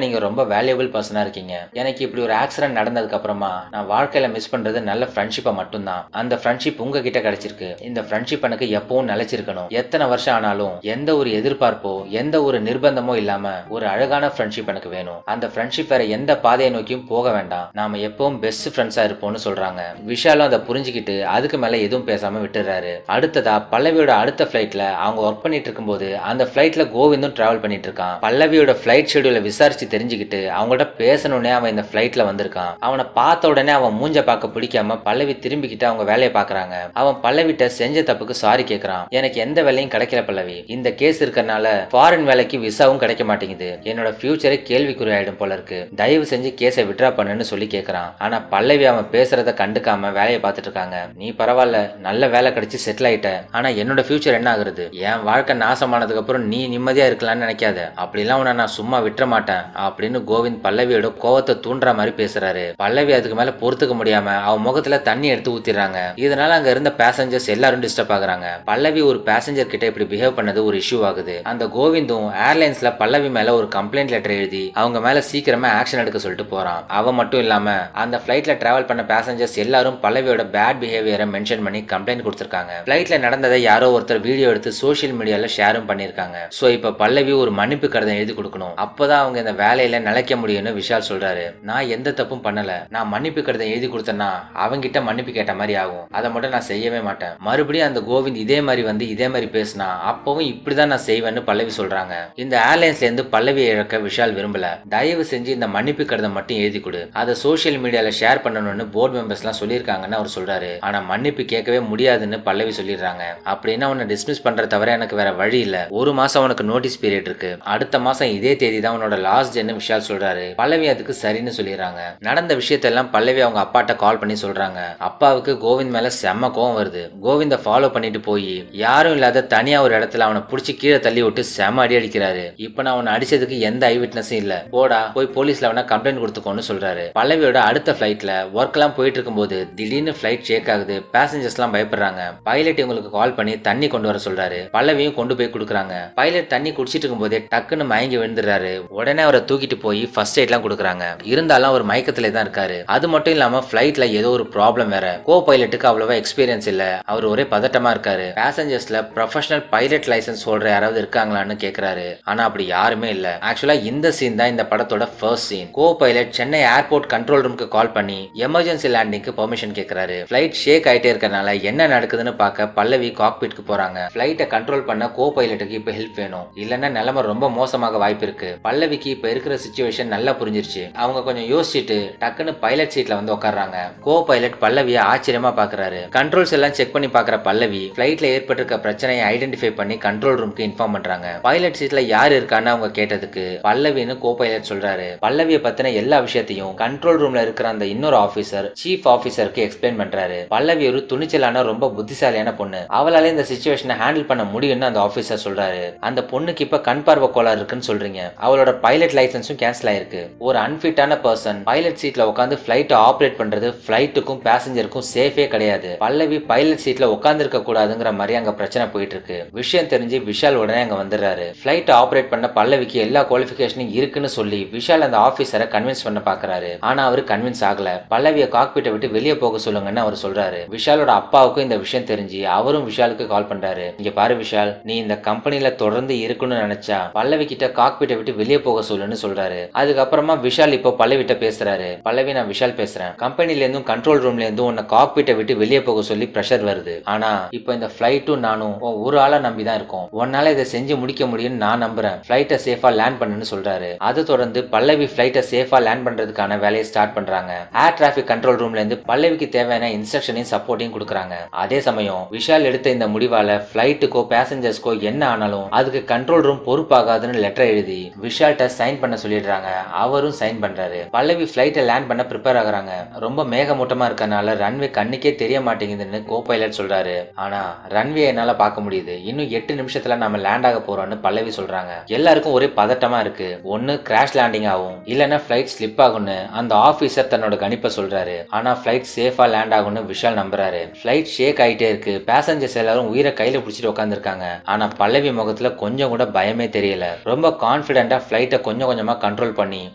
நீங்க ரொம்ப வேல்யூபிள் பர்சனா இருக்கீங்க. எனக்கு இப்படி ஒரு ஆக்சிடென்ட் நடந்ததுக்கு அப்புறமா நான் வாழ்க்கையில மிஸ் பண்றது நல்ல ஃப்ரெண்ட்ஷிப்பை மட்டும்தான். அந்த ஃப்ரெண்ட்ஷிப் உங்ககிட்ட கிடைச்சிருக்கு. இந்த ஃப்ரெண்ட்ஷிப் எனக்கு எப்பவும் நிலைச்சிருக்கணும். எத்தனை வருஷம் ஆனாலும் எந்த ஒரு எதிர்பார்ப்போ எந்த ஒரு நிர்பந்தமோ இல்லாம ஒரு அழகான ஃப்ரெண்ட்ஷிப் எனக்கு வேணும். அந்த ஃப்ரெண்ட்ஷிப் வேற எந்த பாதையை நோக்கியும் போக வேண்டாம். நாம எப்பவும் பெஸ்ட் ஃப்ரெண்ட்ஸா இருப்போம்னு சொல்றாங்க. விஷாலும் அதை புரிஞ்சுக்கிட்டு அதுக்கு மேல எதுவும் பேசாம விட்டுறாரு. அடுத்ததா பல்லவியோட அடுத்த ஃபிளைட்ல அவங்க ஒர்க் பண்ணிட்டு இருக்கும்போது அந்த ஃபிளைட்ல கோவிந்தும் டிராவல் பண்ணிட்டு இருக்கான். பல்லவியோட ஃபிளைட் ஷெட்யூலை விசாரிச்சு தெரிஞ்சுக்கிட்டு அவங்கள்ட்ட பேசணும்னே அவன் இந்த ஃபிளைட்ல வந்திருக்கான். அவனை பார்த்த உடனே அவன் மூஞ்ச பார்க்க பிடிக்காம பல்லவி திரும்பிக்கிட்டு அவங்க வேலையை பாக்குறாங்க. அவன் பல்லவிட்ட செஞ்ச தப்புக்கு சாரி கேக்குறான். எனக்கு எந்த வேலையும் கிடைக்கல பல்லவி, இந்த கேஸ் இருக்கறனால ஃபாரின் வேலைக்கு விசாவும் கிடைக்க மாட்டேங்குது. என்னோட ஃபியூச்சரே கேள்விக்குறி ஆயிடும் போல இருக்கு. தயவு செஞ்சு கேஸை விட்ரா பண்ணுன்னு சொல்லி கேக்குறான். ஆனா பல்லவி அவன் பேசுறத கண்டுக்காம வேலையை பார்த்துட்டு இருக்காங்க. நீ பரவாயில்ல, நல்ல வேலை கிடைச்சு செட்டில் ஆயிட்ட. ஆனா என்னோட ஃபியூச்சர் என்ன ஆகுறது? என் வாழ்க்கை நாசமானதுக்கு அப்புறம் நீ நிம்மதியா இருக்கலாம்னு நினைக்காத. அப்படிலாம் உன்னை நான் சும்மா விட்டுற மாட்டேன் அப்படின்னு கோவிந்த் பல்லவியோட கோவத்தை தூண்டுற மாதிரி பேசுறாரு. பல்லவி அதுக்கு மேல பொறுத்துக்க முடியாம அவன் முகத்துல தண்ணி எடுத்து ஊத்திடுறாங்க. இதனால அங்க இருந்த பேசஞ்சர்ஸ் எல்லாரும் டிஸ்டர்ப் ஆகுறாங்க. பல்லவி ஒரு பேசஞ்சர் கிட்ட இப்படி பிஹேவ் பண்ணது ஒரு இஷ்யூ ஆகுது. அந்த கோவிந்தும் ஏர்லைன்ஸ்ல பல்லவி மேல ஒரு கம்ப்ளைண்ட் லெட்டர் எழுதி அவங்க மேல சீக்கிரமா ஆக்ஷன் எடுக்க சொல்லிட்டு போறான். அவன் மட்டும் இல்லாம அந்த ஃபிளைட்ல டிராவல் பண்ண பேசஞ்சர்ஸ் எல்லாரும் பல்லவியோட பேட் பிஹேவியரை மென்ஷன் பண்ணி கம்ப்ளைண்ட் கொடுத்திருக்காங்க. ஃபிளைட்ல நடந்ததை யாரோ ஒருத்தர் வீடியோ எடுத்து சோஷியல் மீடியால ஷேரும் பண்ணிருக்காங்க. சோ இப்ப பல்லவி ஒரு மன்னிப்பு கடிதம் எழுதி கொடுக்கணும். அப்பதான் அவங்க இந்த வேலையில நிலைக்க முடியும்னு விஷால் சொல்றாரு. நான் எந்த தப்பும் பண்ணல. நான் மன்னிப்பு கடிதம் எழுதி கொடுத்தேன்னா அவங்கிட்ட மன்னிப்பு கேட்ட மாதிரி ஆகும். அதை மட்டும் நான் செய்யவே மாட்டேன். மறுபடியும் அந்த கோவிந்த் இதே மாதிரி வந்து இதே மாதிரி பேசினா அப்பவும் இப்படிதான் நான் செய்வேன்னு பல்லவி சொல்றாங்க. இந்த ஏர்லைன்ஸ்ல இருந்து பல்லவியை இழக்க விஷால் விரும்பல. தயவு செஞ்சு இந்த மன்னிப்பு கடிதம் மட்டும் எழுதி கொடு, அதை சோசியல் மீடியால ஷேர் பண்ணணும்னு போர்டு மெம்பர்ஸ் எல்லாம் சொல்லியிருக்காங்கன்னு அவர் சொல்றாரு. ஆனா மன்னிப்பு கேட்கவே முடியாதுன்னு பல்லவி சொல்லிடுறாங்க. அப்படின்னா அவனை டிஸ்மிஸ் பண்ற தவிர எனக்கு வேற வழி இல்ல. ஒரு மாசம் அவனுக்கு நோட்டீஸ் பீரியட் இருக்கு. அடுத்த மாசம் இதே தேதி தான் உன்னோட லாஸ்ட் டேன்னு விஷால் சொல்றாரு. பல்லவி அதுக்கு சரின்னு சொல்லிடுறாங்க. நடந்த விஷயத்தெல்லாம் பல்லவி அவங்க அப்பாட்ட கால் பண்ணி சொல்றாங்க. அப்பாவுக்கு கோவிந்த் மேல செம்ம கோவம் வருது. கோவிந்த ஃபாலோ பண்ணிட்டு போய் யாரும் இல்லாத தனியா ஒரு இடத்துல அவனை புடிச்சு கீழே தள்ளி விட்டு செம அடி அடிக்கிறாரு. இப்ப நான் அவனை அடிச்சதுக்கு எந்த ஐ விட்னஸும் இல்ல, போடா போய் போலீஸ்ல அவனை கம்ப்ளைண்ட் கொடுத்துக்கோன்னு சொல்றாரு. பல்லவியோட அடுத்த ஃபிளைட்ல ஒர்க் எல்லாம் போயிட்டு இருக்கும்போது திடீர்னு ஃபிளைட் ஷேக் ஆகுது. பேசஞ்சர்ஸ் எல்லாம் பயப்படுறாங்க. பைலட் இவங்களுக்கு கால் பண்ணி தண்ணி கொண்டு வர சொல்றாரு. பல்லவியும் கொண்டு போய் கொடுக்குறாங்க. பைலட் தண்ணி குடிச்சிட்டு இருக்கும்போதே டக்குன்னு மயங்கி விழுந்துறாரு. உடனே அவரை தூக்கிட்டு போய் ஃபர்ஸ்ட் எய்ட் எல்லாம் கொடுக்குறாங்க. இருந்தாலும் அவர் மயக்கத்திலே தான் இருக்காரு. அது மட்டும் இல்லாம ஃபிளைட்ல ஏதோ ஒரு ப்ராப்ளம் வேற. கோ பைலட்டுக்கு அவ்வளவா எக்ஸ்பீரியன்ஸ் இல்ல. அவர் ஒரே பதட்டமா இருக்காரு. பேசஞ்சர்ஸ்ல ப்ரொஃபஷனல் பைலட் லைசன்ஸ் ஹோல்டர் யாராவது இருக்காங்களான்னு கேக்குறாரு. ஆனா அப்படி யாருமே இல்ல. ஆக்சுவலா இந்த சீன் தான் இந்த படத்தோட first scene. Co pilot Chennai airport control ரூமுக்கு கால் பண்ணி எமர்ஜென்சி லேண்டிங்க்கு பெர்மிஷன் கேக்குறாரு. ஃபிளைட் ஷேக் ஆயிட்டே இருக்கறனால என்ன நடக்குதுன்னு பார்க்க பல்லவி காக்பிட்க்கு போறாங்க. ஃபிளைட்டை கண்ட்ரோல் பண்ண கோ பைலட்டுக்கு இப்ப ஹெல்ப் வேணும், இல்லன்னா நிலைமை ரொம்ப மோசமாக வாய்ப்பு இருக்கு. பல்லவிக்கு இப்ப இருக்கிற சிச்சுவேஷன் நல்லா புரிஞ்சிருச்சு. அவங்க கொஞ்சம் யோசிச்சுட்டு டக்குன்னு பைலட் சீட்ல வந்து உட்கார்றாங்க. கோ பைலட் பல்லவியை ஆச்சரியமா பாக்குறாரு. கண்ட்ரோல்ஸ் எல்லாம் செக் பண்ணி பாக்குற பல்லவி ஃபிளைட்ல ஏற்பட்டிருக்க பிரச்சனையை ஐடென்டிஃபை பண்ணி கண்ட்ரோல் ரூமுக்கு இன்ஃபார்ம் பண்றாங்க. பைலட் சீட்ல யார் இருக்கான்னு அவங்க கேட்டதுக்கு பல்லவின்னு கோ பைலட் சொல்றாரு. பல்லவியை பத்தின எல்லா விஷயத்தையும் கண்ட்ரோல் ரூம்ல இருக்கிற அந்த இன்னொரு ஆபீசர் சீஃப் ஆபீசருக்கு எக்ஸ்பிளைன் பண்றாரு. பல்லவி ஒரு துணிச்சலான ரொம்ப புத்திசாலியான பொண்ணு, அவளால இந்த சிச்சுவேஷனை ஹேண்டில் பண்ண முடியும்னு அந்த ஆபீசர் சொல்றாரு. அந்த பொண்ணுக்கு இப்ப கண் பார்வை கோளாறு இருக்குன்னு சொல்றீங்க. அவளோட பைலட் லைசன்ஸும் கேன்சல் ஆயிருக்கு. ஒரு அன்ஃபிட்டான பர்சன் பைலட் சீட்ல உட்காந்து ஃபிளைட் ஆபரேட் பண்றது ஃபிளைட்டுக்கும் பேசஞ்சருக்கும் சேஃபே கிடையாது. பல்லவி பைலட் சீட்ல உட்கார்ந்து இருக்க கூடாதுங்கிற மாதிரி அங்க பிரச்சனை போயிட்டு இருக்கு. விஷயம் தெரிஞ்சு விஷால் உடனே அங்க வந்துடுறாரு. ஃபிளைட் ஆபரேட் பண்ண பல்லவிக்கு எல்லா குவாலிஃபிகேஷனும் இருக்குன்னு சொல்லி விஷால் அந்த ஆபீசரை கன்வின்ஸ் பண்ண பாக்குறாரு. ஆனா அவரு கன்வின்ஸ் ஆகல. பல்லவிய காக்பிட்டை விட்டு வெளியே போக சொல்லுங்கன்னு அவர் சொல்றாரு. விஷாலோட அப்பாவுக்கும் இந்த விஷயம் தெரிஞ்சு அவரும் விஷாலுக்கு கால் பண்றாரு. இங்க பாரு விஷால், நீ இந்த கம்பெனில தொடர்ந்து இருக்கணும்னு நினைச்சா பல்லவி கிட்ட காக்பிட்டை விட்டு வெளியே போக சொல்லுன்னு சொல்றாரு. அதுக்கப்புறமா விஷால் இப்போ பல்லவிட்ட பேசுறாரு. பல்லவி, நான் விஷால் பேசுறேன். கம்பெனில இருந்தும் கண்ட்ரோல் ரூம்ல இருந்தும் உன்னை காக்பிட்டை விட்டு வெளியே போக சொல்லி பிரஷர் வருது. ஆனா இப்போ இந்த ஃபிளைட்டும் நானும் ஒரு ஆளை நம்பி தான் இருக்கோம். உன்னால இதை செஞ்சு முடிக்க முடியும்னு நான் நம்புறேன். ஃபிளைட்டை சேஃபா லேண்ட் பண்ணுன்னு சொல்றாரு. அதை தொடர்ந்து பல்லவி ஃபிளைட்டை சேஃபா லேண்ட் பண்றதுக்கான வேலையை ஸ்டார்ட் பண்றாங்க. ஏர் டிராபிக் கண்ட்ரோல் ரூம்ல இருந்து பல்லவிக்கு தேவையான இன்ஸ்ட்ரக்ஷனையும் சப்போர்ட்டையும் கொடுக்குறாங்க. அதே சமயம் விஷால் எடுத்த இந்த முடிவால ஃபிளைட்டுக்கோ பேசஞ்சர்ஸ்க்கோ என்ன ஆனாலும் அதுக்கு கண்ட்ரோல் ரூம் பொறுப்பாகாது கூடாதுன்னு லெட்டர் எழுதி விஷால்ட்ட சைன் பண்ண சொல்லிடுறாங்க. அவரும் சைன் பண்றாரு. பல்லவி ஃபிளைட்டை லேண்ட் பண்ண ப்ரிப்பேர் ஆகுறாங்க. ரொம்ப மேகமூட்டமா இருக்கறனால ரன்வே கண்ணுக்கே தெரிய மாட்டேங்குதுன்னு கோ பைலட் சொல்றாரு. ஆனா ரன்வே என்னால பார்க்க முடியுது. இன்னும் 8 நிமிஷத்துல நம்ம லேண்ட் ஆக போறோம்னு பல்லவி சொல்றாங்க. எல்லாருக்கும் ஒரே பதட்டமா இருக்கு. ஒன்னு கிராஷ் லேண்டிங் ஆகும், இல்லன்னா ஃபிளைட் ஸ்லிப் ஆகும்னு அந்த ஆபீசர் தன்னோட கணிப்பை சொல்றாரு. ஆனா ஃபிளைட் சேஃபா லேண்ட் ஆகும்னு விஷால் நம்புறாரு. ஃபிளைட் ஷேக் ஆயிட்டே இருக்கு. பேசஞ்சர்ஸ் எல்லாரும் உயிரை கையில பிடிச்சிட்டு உட்காந்துருக்காங்க. ஆனா பல்லவி முகத்துல கொஞ்சம் கூட பயமே தெரியல. ரொம்ப கான்பிடென்டா ஃபிளைட்டை கொஞ்சம் கொஞ்சமா கண்ட்ரோல் பண்ணி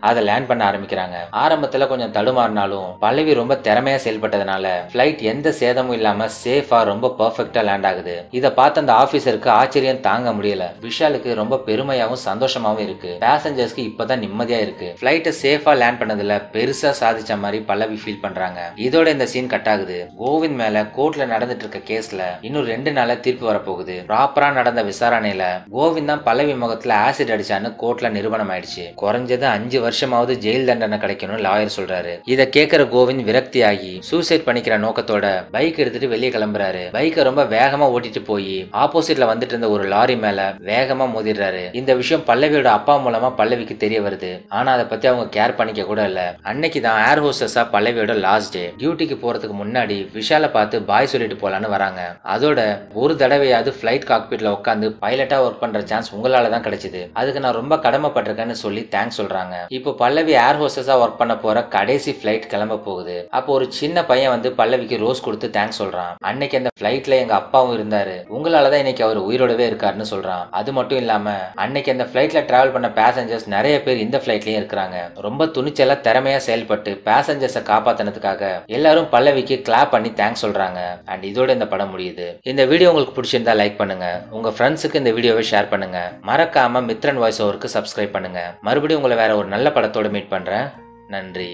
அதை லேண்ட் பண்ண ஆரம்பிக்கிறாங்க. ஆரம்பத்துல கொஞ்சம் தடுமாறினாலும் பல்லவி ரொம்ப திறமையா செயல்பட்டதுனால ஃபிளைட் எந்த சேதமும் இல்லாம சேஃபா ரொம்ப பெர்ஃபெக்ட்டா லேண்ட் ஆகுது. இத பார்த்த அந்த ஆபீசருக்கு ஆச்சரியம் தாங்க முடியல. விஷாலுக்கு ரொம்ப பெருமையாவும் சந்தோஷமாவும் இருக்கு. பேசஞ்சர்ஸ்க்கு இப்பதான் நிம்மதியா இருக்கு. ஃபிளைட்டை சேஃபா லேண்ட் பண்ணதுல பெருசா சாதிச்ச மாதிரி பல்லவி ஃபீல் பண்றாங்க. இதோட இந்த சீன் கட் ஆகுது. கோவிந்த் மேல கோர்ட்ல நடந்துட்டு இருக்க கேஸ்ல இன்னும் 2 நாள்ல தீர்ப்பு வரப்போகுது. ப்ராப்பரா நடந்த விசாரணையில கோவிந்த் தான் பல்லவி முகத்துல ஆசிட் அடிச்சான்னு கோர்ட்ல நிரூபணம் ஆயிடுச்சு. குறைஞ்சது 5 வருஷமாவது ஜெயில் தண்டனை கிடைக்கணும்னு லாயர் சொல்றாரு. இத கேட்கிற கோவிந்த் விரக்தி ஆகி சூசைட் பண்ணிக்கிற நோக்கத்தோட பைக் எடுத்துட்டு வெளியே கிளம்புறாரு. பைக்கை ரொம்ப வேகமா ஓட்டிட்டு போய் ஆப்போசிட்ல வந்துட்டு இருந்த ஒரு லாரி மேல வேகமா மோதிடுறாரு. இந்த விஷயம் பல்லவியோட அப்பா மூலமா பல்லவிக்கு தெரிய வருது. ஆனா அதை பத்தி அவங்க கேர் பண்ணிக்க கூட இல்ல. அன்னைக்கு தான் ஏர் ஹோஸ்டஸா பல்லவியோட லாஸ்ட் டே. டியூட்டிக்கு போறதுக்கு முன்னாடி விஷால பார்த்து பாய் சொல்லிட்டு போலான்னு வராங்க. அதோட ஒரு தடவையாவது ஃபிளைட் காக்பிட்ல உட்காந்து பைலட்டா ஒர்க் பண்ற சான்ஸ் உங்களால தான் கிடைச்சது. அதுக்கு நான் ரொம்ப கடமைப்பட்டிருக்கேன்னு சொல்லி தேங்க்ஸ் சொல்றாங்க. இப்போ பல்லவி ஏர் ஹோஸ்டஸா ஒர்க் பண்ண போற கடைசி ஃபிளைட் கிளம்ப போகுது. அப்போ ஒரு சின்ன பையன் வந்து பல்லவிக்கு ரோஸ் கொடுத்து தேங்க்ஸ் சொல்றான். அன்னைக்கு அந்த ஃபிளைட்ல எங்க அப்பாவும் இருந்தாரு, உங்களாலதான் இன்னைக்கு அவர் உயிரோடவே இருக்காருன்னு சொல்றான். அது மட்டும் இல்லாம அன்னைக்கு அந்த ஃபிளைட்ல டிராவல் பண்ண பேசஞ்சர்ஸ் நிறைய பேர் இந்த ஃபிளைட்லயும் இருக்கிறாங்க. ரொம்ப துணிச்சலா திறமையா செயல்பட்டு பேசஞ்சர்ஸை காப்பாத்தினதுக்காக எல்லாரும் பல்லவிக்கு கிளாப் பண்ணி தேங்க்ஸ் சொல்றாங்க. அண்ட் இதோட இந்த படம் முடியுது. இந்த வீடியோ உங்களுக்கு பிடிச்சிருந்தா லைக் பண்ணுங்க. உங்க ஃப்ரெண்ட்ஸுக்கு இந்த வீடியோவை ஷேர் பண்ணுங்க. மறக்காம மித்ரன் வாய்ஸ் ஓவருக்கு சப்ஸ்கிரைப் பண்ணுங்க. மறுபடியும் உங்களை வேற ஒரு நல்ல படத்தோட மீட் பண்றேன். நன்றி.